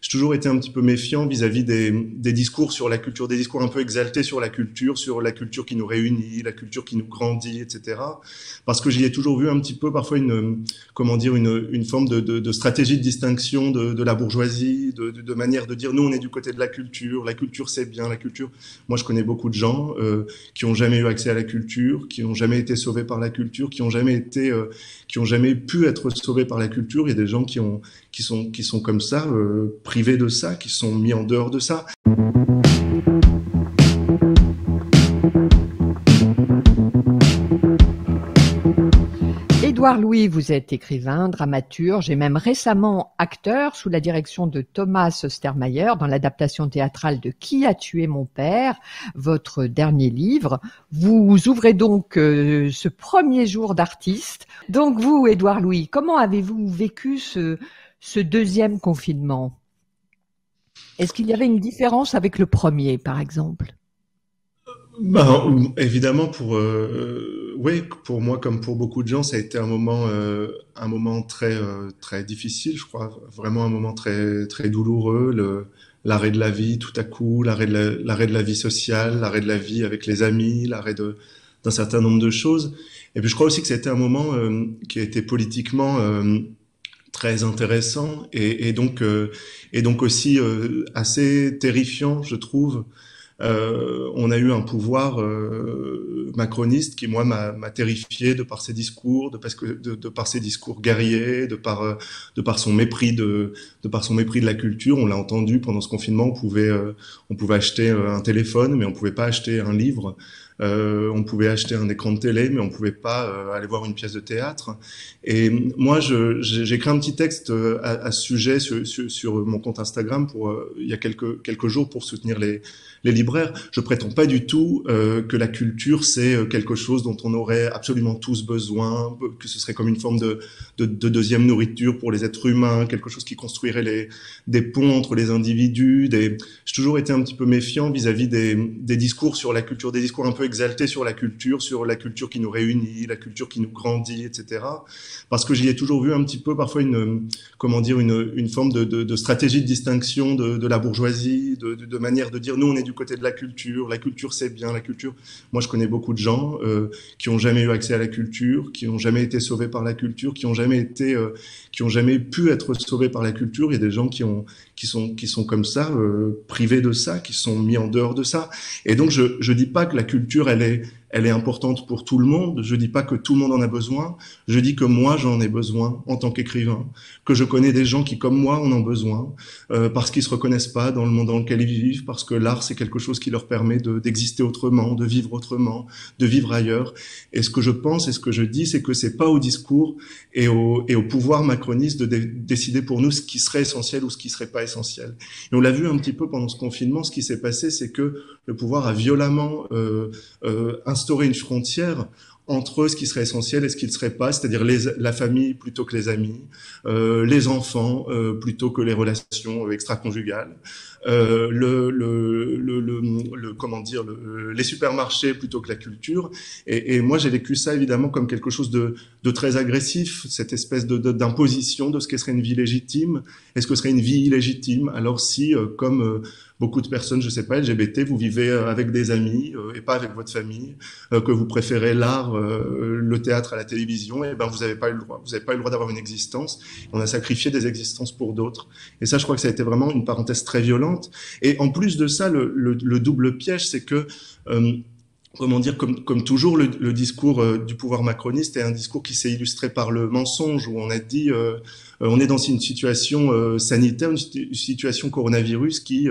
j'ai toujours été un petit peu méfiant vis-à-vis des discours sur la culture, des discours un peu exaltés sur la culture qui nous réunit, la culture qui nous grandit, etc. Parce que j'y ai toujours vu un petit peu parfois une forme de stratégie de distinction de la bourgeoisie, de manière de dire nous on est du côté de la culture c'est bien, la culture. Moi je connais beaucoup de gens qui ont jamais eu accès à la culture, qui ont jamais été sauvés par la culture, qui ont jamais pu être sauvés par la culture. Il y a des gens qui sont comme ça, privés de ça, qui sont mis en dehors de ça. Édouard Louis, vous êtes écrivain, dramaturge et même récemment acteur sous la direction de Thomas Ostermayer dans l'adaptation théâtrale de Qui a tué mon père, votre dernier livre. Vous ouvrez donc ce premier jour d'artiste. Donc vous, Édouard Louis, comment avez-vous vécu ce deuxième confinement? Est-ce qu'il y avait une différence avec le premier, par exemple? Ben, évidemment, oui, pour moi comme pour beaucoup de gens, ça a été un moment très difficile, je crois, vraiment un moment très douloureux, l'arrêt de la vie tout à coup, l'arrêt de la vie sociale, l'arrêt de la vie avec les amis, d'un certain nombre de choses. Et puis je crois aussi que ça a été un moment qui a été politiquement très intéressant et donc aussi assez terrifiant, je trouve. On a eu un pouvoir macroniste qui moi m'a terrifié de par ses discours, de par ses discours guerriers, de par son mépris de par son mépris de la culture. On l'a entendu pendant ce confinement. On pouvait acheter un téléphone, mais on pouvait pas acheter un livre. On pouvait acheter un écran de télé, mais on pouvait pas aller voir une pièce de théâtre. Et moi, j'ai écrit un petit texte à ce sujet sur mon compte Instagram il y a quelques jours pour soutenir les libraires. Je prétends pas du tout que la culture c'est quelque chose dont on aurait absolument tous besoin, que ce serait comme une forme de deuxième nourriture pour les êtres humains, quelque chose qui construirait des ponts entre les individus. J'ai toujours été un petit peu méfiant vis-à-vis des discours sur la culture, des discours un peu exaltés sur la culture qui nous réunit, la culture qui nous grandit, etc. Parce que j'y ai toujours vu un petit peu parfois une forme de stratégie de distinction de la bourgeoisie, de manière de dire nous on est du côté de la culture c'est bien, la culture. Moi je connais beaucoup de gens qui ont jamais eu accès à la culture, qui ont jamais été sauvés par la culture, qui ont jamais pu être sauvés par la culture. Il y a des gens qui sont comme ça, privés de ça, qui sont mis en dehors de ça. Et donc je dis pas que la culture elle est importante pour tout le monde. Je dis pas que tout le monde en a besoin. Je dis que moi, j'en ai besoin en tant qu'écrivain. Que je connais des gens qui, comme moi, en ont besoin parce qu'ils se reconnaissent pas dans le monde dans lequel ils vivent, parce que l'art c'est quelque chose qui leur permet d'exister autrement, de vivre ailleurs. Et ce que je pense et ce que je dis, c'est que c'est pas au discours et au pouvoir macroniste de décider pour nous ce qui serait essentiel ou ce qui serait pas essentiel. Et on l'a vu un petit peu pendant ce confinement. Ce qui s'est passé, c'est que le pouvoir a violemment instaurer une frontière entre ce qui serait essentiel et ce qui ne serait pas, c'est-à-dire la famille plutôt que les amis, les enfants plutôt que les relations extra-conjugales, les supermarchés plutôt que la culture. Et moi, j'ai vécu ça évidemment comme quelque chose de très agressif, cette espèce d'imposition de ce que serait une vie légitime. Est-ce que ce serait une vie illégitime? Alors si, comme beaucoup de personnes, je sais pas, LGBT, vous vivez avec des amis et pas avec votre famille, que vous préférez l'art, le théâtre à la télévision, et ben vous n'avez pas eu le droit. Vous n'avez pas eu le droit d'avoir une existence. On a sacrifié des existences pour d'autres. Et ça, je crois que ça a été vraiment une parenthèse très violente. Et en plus de ça, le double piège, c'est que comment dire, comme toujours, le discours du pouvoir macroniste est un discours qui s'est illustré par le mensonge, où on a dit on est dans une situation sanitaire, une situation coronavirus qui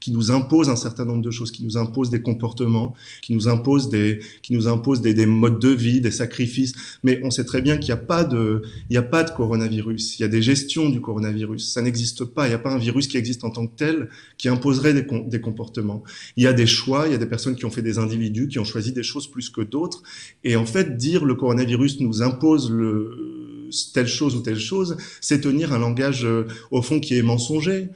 nous impose un certain nombre de choses, qui nous impose des comportements, qui nous impose des modes de vie, des sacrifices. Mais on sait très bien qu'il n'y a pas de coronavirus. Il y a des gestions du coronavirus. Ça n'existe pas. Il n'y a pas un virus qui existe en tant que tel qui imposerait des comportements. Il y a des choix. Il y a des personnes qui ont fait des individus qui ont choisi des choses plus que d'autres. Et en fait, dire le coronavirus nous impose telle chose ou telle chose, c'est tenir un langage au fond qui est mensonger.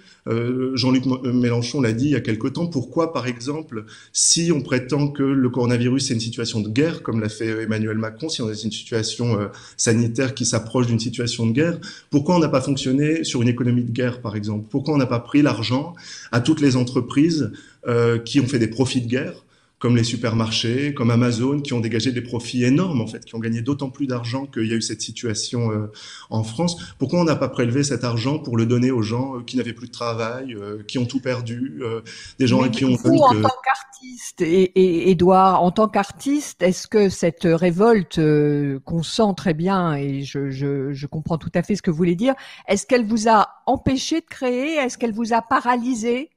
Jean-Luc Mélenchon l'a dit il y a quelque temps. Pourquoi, par exemple, si on prétend que le coronavirus c'est une situation de guerre, comme l'a fait Emmanuel Macron, si on est dans une situation sanitaire qui s'approche d'une situation de guerre, pourquoi on n'a pas fonctionné sur une économie de guerre, par exemple? Pourquoi on n'a pas pris l'argent à toutes les entreprises qui ont fait des profits de guerre, comme les supermarchés, comme Amazon, qui ont dégagé des profits énormes, en fait, qui ont gagné d'autant plus d'argent qu'il y a eu cette situation en France. Pourquoi on n'a pas prélevé cet argent pour le donner aux gens qui n'avaient plus de travail, qui ont tout perdu, des gens Mais à qui on vous, donne en que... tant qu'artiste, et Édouard, en tant qu'artiste, est-ce que cette révolte qu'on sent très bien, et je comprends tout à fait ce que vous voulez dire, est-ce qu'elle vous a empêché de créer? Est-ce qu'elle vous a paralysé?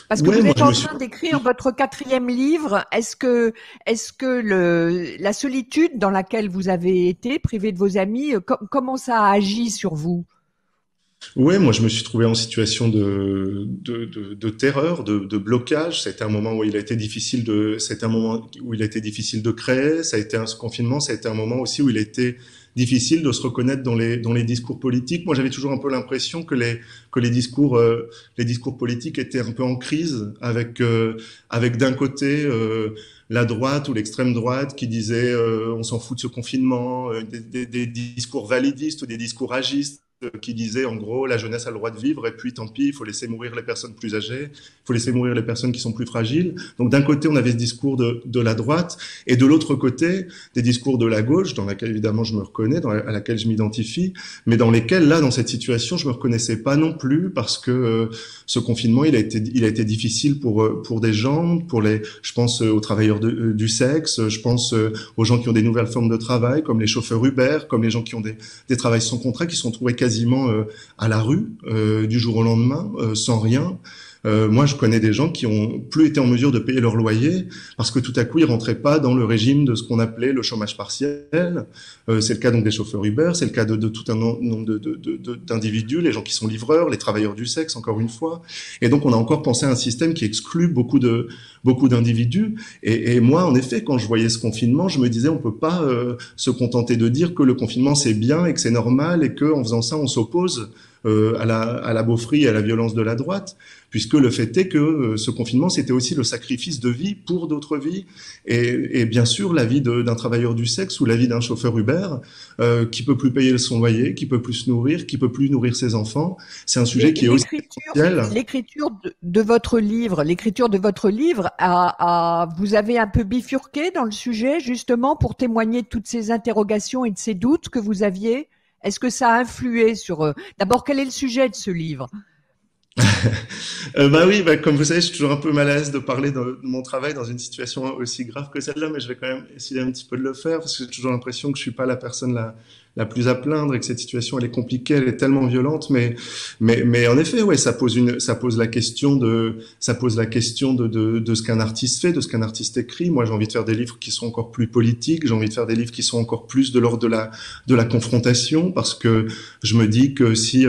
Parce que Ouais, vous moi êtes je en me suis... train d'écrire votre 4e livre. Est-ce que la solitude dans laquelle vous avez été, privé de vos amis, comment ça a agi sur vous? Ouais, moi je me suis trouvé en situation de terreur, de blocage. Ça a été un moment où il a été difficile de, c'était un moment où il a été difficile de créer. Ça a été ce confinement, ça a été un moment aussi où il a été difficile de se reconnaître dans les discours politiques. Moi j'avais toujours un peu l'impression que les discours politiques étaient un peu en crise avec d'un côté la droite ou l'extrême droite qui disait on s'en fout de ce confinement, des discours validistes ou des discours agistes qui disait en gros la jeunesse a le droit de vivre et puis tant pis, il faut laisser mourir les personnes plus âgées, il faut laisser mourir les personnes qui sont plus fragiles. Donc d'un côté on avait ce discours de la droite et de l'autre côté des discours de la gauche dans laquelle évidemment je me reconnais, à laquelle je m'identifie, mais dans lesquels là dans cette situation je me reconnaissais pas non plus parce que ce confinement il a été difficile pour des gens, je pense aux travailleurs du sexe, je pense aux gens qui ont des nouvelles formes de travail comme les chauffeurs Uber, comme les gens qui ont des travails sans contrat qui se sont trouvés quasiment à la rue du jour au lendemain, sans rien. Moi, je connais des gens qui ont plus été en mesure de payer leur loyer parce que tout à coup, ils rentraient pas dans le régime de ce qu'on appelait le chômage partiel. C'est le cas donc des chauffeurs Uber, c'est le cas de tout un nombre d'individus, les gens qui sont livreurs, les travailleurs du sexe, encore une fois. Et donc, on a encore pensé à un système qui exclut beaucoup d'individus. Et moi, en effet, quand je voyais ce confinement, je me disais, on peut pas se contenter de dire que le confinement c'est bien et que c'est normal et que en faisant ça, on s'oppose à la beaufrie et à la violence de la droite, puisque le fait est que ce confinement, c'était aussi le sacrifice de vie pour d'autres vies, et bien sûr la vie d'un travailleur du sexe ou la vie d'un chauffeur Uber qui peut plus payer son loyer, qui peut plus se nourrir, qui peut plus nourrir ses enfants. C'est un sujet qui est aussi essentiel. L'écriture de votre livre vous avez un peu bifurqué dans le sujet justement pour témoigner de toutes ces interrogations et de ces doutes que vous aviez. Est-ce que ça a influé sur... D'abord, quel est le sujet de ce livre? Bah oui, bah, comme vous savez, je suis toujours un peu mal à l'aise de parler de mon travail dans une situation aussi grave que celle-là, mais je vais quand même essayer un petit peu de le faire parce que j'ai toujours l'impression que je suis pas la personne la plus à plaindre et que cette situation elle est compliquée, elle est tellement violente, mais en effet, ouais, ça pose la question de ce qu'un artiste fait, de ce qu'un artiste écrit. Moi, j'ai envie de faire des livres qui sont encore plus politiques, j'ai envie de faire des livres qui sont encore plus de l'ordre de la confrontation, parce que je me dis que si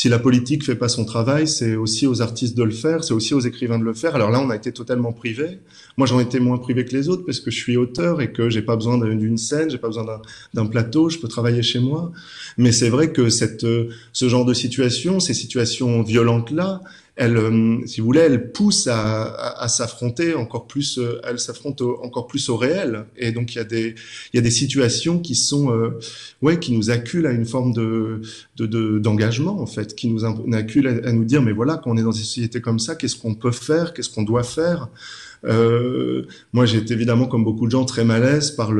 la politique fait pas son travail, c'est aussi aux artistes de le faire, c'est aussi aux écrivains de le faire. Alors là, on a été totalement privés. Moi, j'en étais moins privé que les autres parce que je suis auteur et que j'ai pas besoin d'une scène, j'ai pas besoin d'un plateau, je peux travailler chez moi. Mais c'est vrai que ce genre de situation, ces situations violentes-là, si vous voulez, elles poussent à s'affronter encore plus, elles s'affrontent encore plus au réel. Et donc, il y a des situations qui sont, qui nous acculent à une forme d'engagement, en fait, qui nous acculent à nous dire, mais voilà, quand on est dans une société comme ça, qu'est-ce qu'on peut faire, qu'est-ce qu'on doit faire? Moi, j'ai été évidemment, comme beaucoup de gens, très mal à l'aise par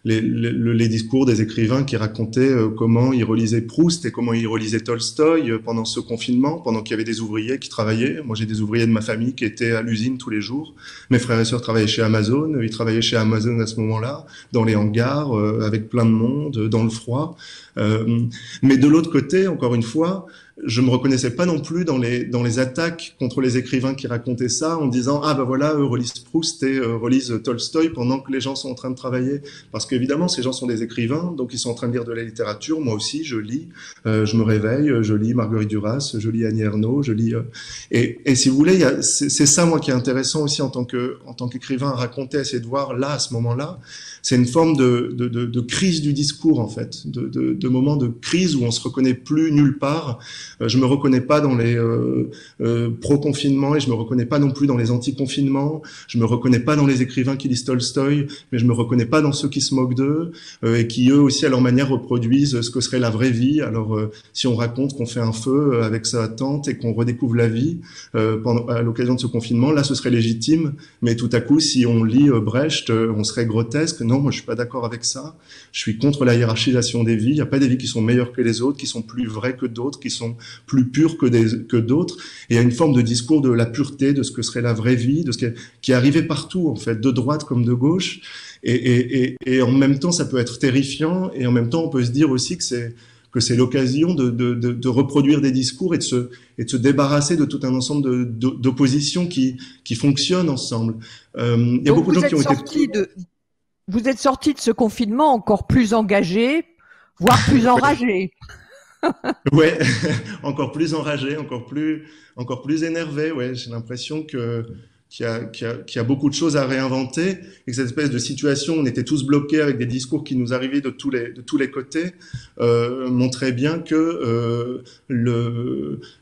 les discours des écrivains qui racontaient comment ils relisaient Proust et comment ils relisaient Tolstoï pendant ce confinement, pendant qu'il y avait des ouvriers qui travaillaient. Moi, j'ai des ouvriers de ma famille qui étaient à l'usine tous les jours. Mes frères et sœurs travaillaient chez Amazon. Ils travaillaient chez Amazon à ce moment-là, dans les hangars, avec plein de monde, dans le froid. Mais de l'autre côté, encore une fois, je me reconnaissais pas non plus dans les attaques contre les écrivains qui racontaient ça en disant ah ben voilà eux relisent Proust et relisent Tolstoï pendant que les gens sont en train de travailler, parce qu'évidemment ces gens sont des écrivains, donc ils sont en train de lire de la littérature. Moi aussi je lis, je me réveille, je lis Marguerite Duras, je lis Annie Ernaux, je lis et si vous voulez c'est ça moi qui est intéressant aussi en tant qu'écrivain à raconter, à essayer de voir là à ce moment-là, c'est une forme de crise du discours en fait, de moments de crise où on se reconnaît plus nulle part. Je me reconnais pas dans les pro-confinement et je me reconnais pas non plus dans les anti-confinement. Je me reconnais pas dans les écrivains qui lisent Tolstoï, mais je me reconnais pas dans ceux qui se moquent d'eux et qui eux aussi à leur manière reproduisent ce que serait la vraie vie. Alors si on raconte qu'on fait un feu avec sa tante et qu'on redécouvre la vie à l'occasion de ce confinement, là ce serait légitime. Mais tout à coup, si on lit Brecht, on serait grotesque. Non, moi je suis pas d'accord avec ça. Je suis contre la hiérarchisation des vies. Il n'y a pas des vies qui sont meilleures que les autres, qui sont plus vraies que d'autres, qui sont plus pures que d'autres. Et il y a une forme de discours de la pureté, de ce que serait la vraie vie, de ce qui est arrivé partout, en fait, de droite comme de gauche. Et en même temps, ça peut être terrifiant. Et en même temps, on peut se dire aussi que c'est l'occasion de reproduire des discours et de se débarrasser de tout un ensemble d'oppositions qui fonctionnent ensemble. Il y a beaucoup de gens qui ont été... Vous êtes sorti de ce confinement encore plus engagé, voire plus enragé. Ouais, encore plus enragé, encore plus énervé. Ouais, j'ai l'impression qu'il y a beaucoup de choses à réinventer et que cette espèce de situation où on était tous bloqués avec des discours qui nous arrivaient de tous les côtés montrait bien que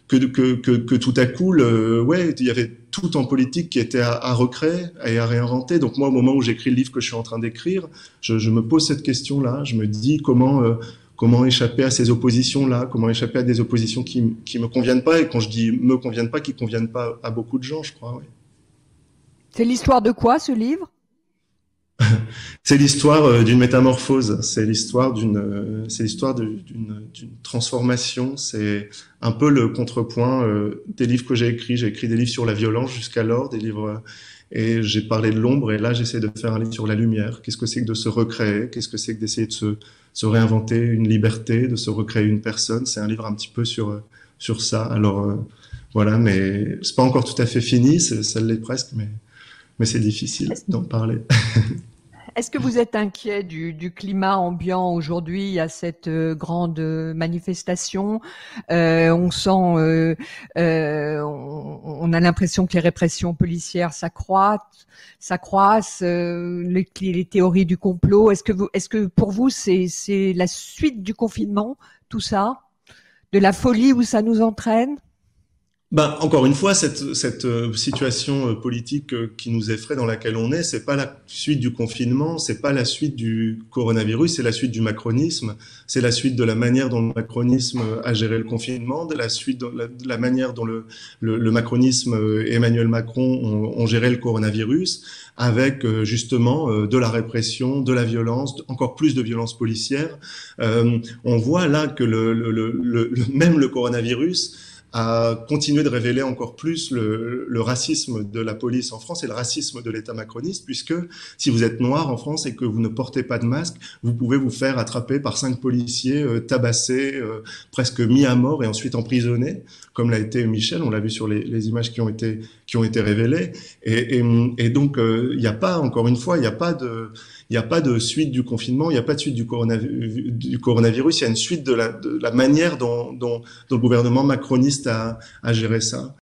tout à coup il y avait tout en politique qui était à recréer et à réinventer. Donc moi, au moment où j'écris le livre que je suis en train d'écrire, je me pose cette question-là. Je me dis comment échapper à ces oppositions-là, comment échapper à des oppositions qui me conviennent pas, et quand je dis me conviennent pas, qui conviennent pas à beaucoup de gens, je crois. Oui. C'est l'histoire de quoi, ce livre? C'est l'histoire d'une métamorphose, c'est l'histoire d'une transformation. C'est un peu le contrepoint des livres que j'ai écrits. J'ai écrit des livres sur la violence jusqu'alors, des livres et j'ai parlé de l'ombre. Et là, j'essaie de faire un livre sur la lumière. Qu'est-ce que c'est que de se recréer? Qu'est-ce que c'est que d'essayer de se réinventer une liberté, de se recréer une personne? C'est un livre un petit peu sur ça. Alors voilà, mais c'est pas encore tout à fait fini. Ça l'est presque, mais c'est difficile d'en parler. Est-ce que vous êtes inquiet du climat ambiant aujourd'hui? Il y a cette grande manifestation. On sent, on a l'impression que les répressions policières s'accroissent, les théories du complot. Est-ce que pour vous c'est la suite du confinement, tout ça, de la folie où ça nous entraîne? Ben, encore une fois, cette situation politique qui nous effraie, dans laquelle on est, c'est pas la suite du confinement, c'est pas la suite du coronavirus, c'est la suite du macronisme, c'est la suite de la manière dont le macronisme a géré le confinement, de la suite de la manière dont le macronisme et Emmanuel Macron ont géré le coronavirus, avec justement de la répression, de la violence, encore plus de violence policière. On voit là que même le coronavirus a continué de révéler encore plus le racisme de la police en France et le racisme de l'État macroniste, puisque si vous êtes noir en France et que vous ne portez pas de masque, vous pouvez vous faire attraper par 5 policiers, tabassés, presque mis à mort et ensuite emprisonnés, comme l'a été Michel. On l'a vu sur les images qui ont été révélées. Et donc, il n'y a pas, encore une fois, il n'y a pas de suite du confinement, il n'y a pas de suite du coronavirus, il y a une suite de la manière dont le gouvernement macroniste a géré ça.